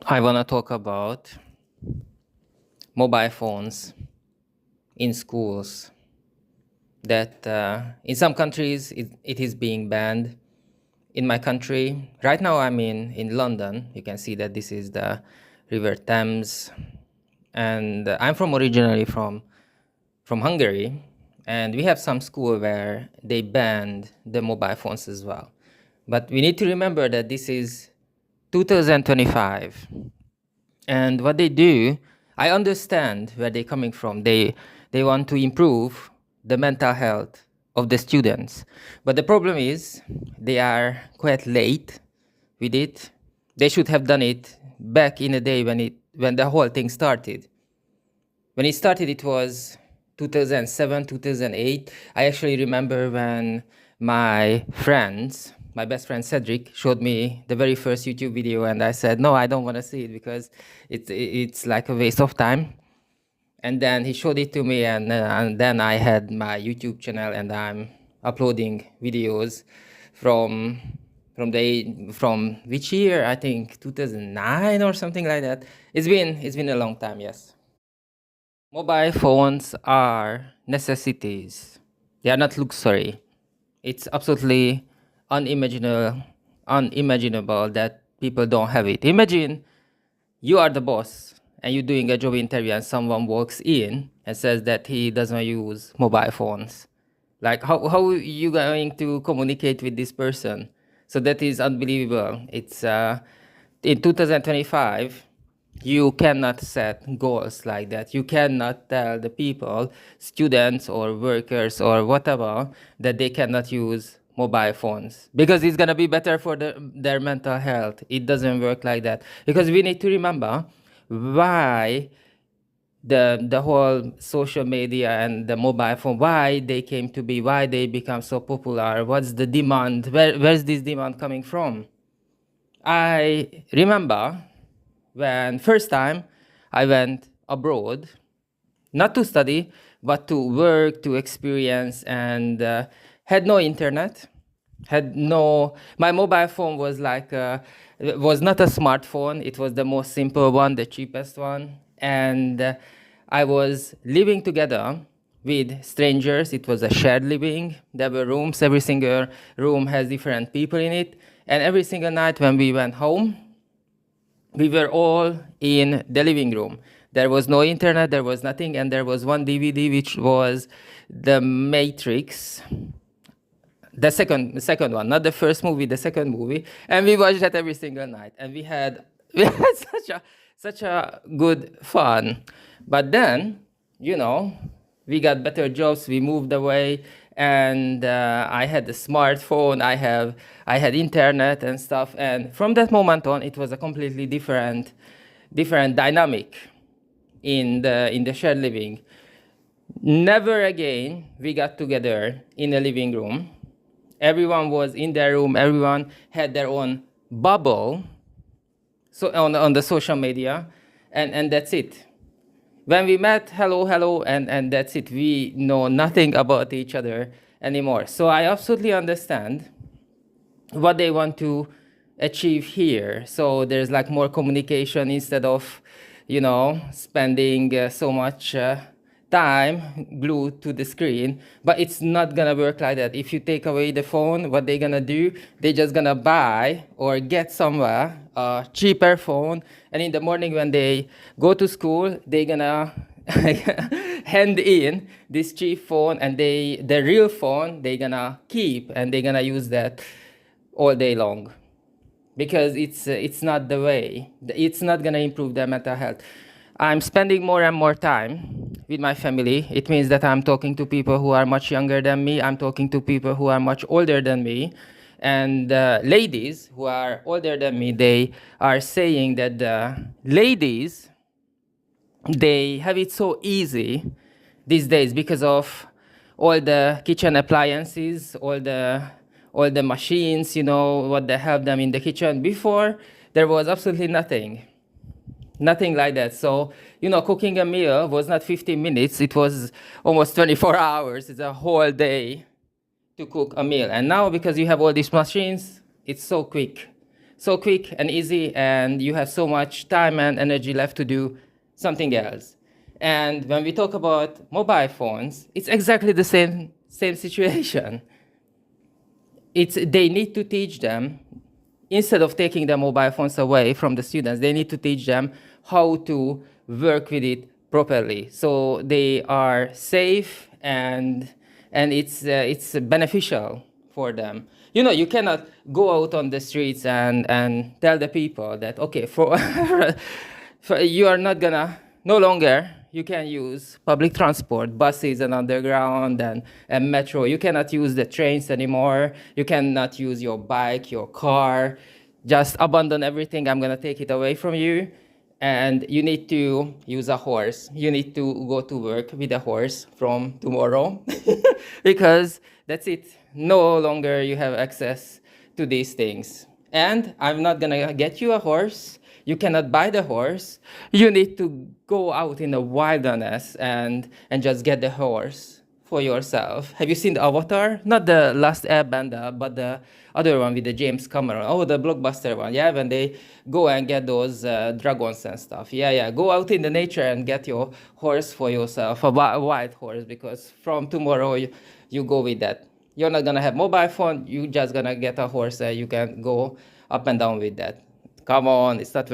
I want to talk about mobile phones in schools. That in some countries it is being banned. In my country, right now I'm in London. You can see that this is the River Thames, and I'm from originally from Hungary, and we have some school where they banned the mobile phones as well. But we need to remember that this is 2025. And what they do, I understand where they're coming from. They want to improve the mental health of the students. But the problem is they are quite late with it. They should have done it back in the day when the whole thing started. When it started, it was 2007, 2008. I actually remember when my best friend Cedric, showed me the very first YouTube video, and I said, no, I don't want to see it because it's like a waste of time. And then he showed it to me, and then I had my YouTube channel, and I'm uploading videos from from which year? I think 2009 or something like that. It's been a long time, yes. Mobile phones are necessities. They are not luxury. It's absolutely unimaginable that people don't have it. Imagine you are the boss and you're doing a job interview and someone walks in and says that he doesn't use mobile phones. Like how are you going to communicate with this person? So that is unbelievable. It's in 2025, you cannot set goals like that. You cannot tell the people, students or workers or whatever, that they cannot use mobile phones because it's going to be better for their mental health. It doesn't work like that, because we need to remember why the whole social media and the mobile phone, why they came to be, why they become so popular, what's the demand, where's this demand coming from. I remember when first time I went abroad, not to study, but to work, to experience, and had no internet, had no. My mobile phone was like was not a smartphone. It was the most simple one, the cheapest one, and I was living together with strangers. It was a shared living. There were rooms. Every single room has different people in it, and every single night when we went home, we were all in the living room. There was no internet, there was nothing, and there was one DVD, which was The Matrix, the second one, not the first movie, the second movie, and we watched that every single night, and we had we had such a good fun. But then, we got better jobs, we moved away, and I had a smartphone, I had internet and stuff, and from that moment on, it was a completely different dynamic in the shared living. Never again we got together in a living room. Everyone was in their room. Everyone had their own bubble, so on the social media, and that's it. When we met, hello, hello, and that's it. We know nothing about each other anymore. So I absolutely understand what they want to achieve here. So there's like more communication instead of, spending so much time glued to the screen. But it's not gonna work like that. If you take away the phone, what they're gonna do, they're just gonna buy or get somewhere a cheaper phone. And in the morning when they go to school, they're gonna hand in this cheap phone, and the real phone they're gonna keep, and they're gonna use that all day long, because it's not the way. It's not gonna improve their mental health. I'm spending more and more time with my family. It means that I'm talking to people who are much younger than me. I'm talking to people who are much older than me. And ladies who are older than me, they are saying that the ladies, they have it so easy these days because of all the kitchen appliances, all the machines, what they have them in the kitchen. Before, there was absolutely nothing like that. So, cooking a meal was not 15 minutes, it was almost 24 hours. It's a whole day to cook a meal. And now, because you have all these machines, it's so quick so quick and easy, and you have so much time and energy left to do something else. And when we talk about mobile phones, it's exactly the same situation. They need to teach them, instead of taking the mobile phones away from the students, they need to teach them how to work with it properly, so they are safe, and it's beneficial for them. You know, you cannot go out on the streets and tell the people that, okay, for you are not gonna, no longer you can use public transport, buses and underground and metro. You cannot use the trains anymore. You cannot use your bike, your car. Just abandon everything. I'm gonna take it away from you. And you need to use a horse. You need to go to work with a horse from tomorrow because that's it. No longer you have access to these things. And I'm not gonna get you a horse. You cannot buy the horse. You need to go out in the wilderness and just get the horse for yourself. Have you seen the Avatar? Not the Last Airbender, but the other one with the James Cameron. Oh, the blockbuster one. Yeah, when they go and get those dragons and stuff. Yeah. Go out in the nature and get your horse for yourself, a wild horse, because from tomorrow you go with that. You're not gonna have mobile phone. You're just gonna get a horse and you can go up and down with that. Come on, it's not.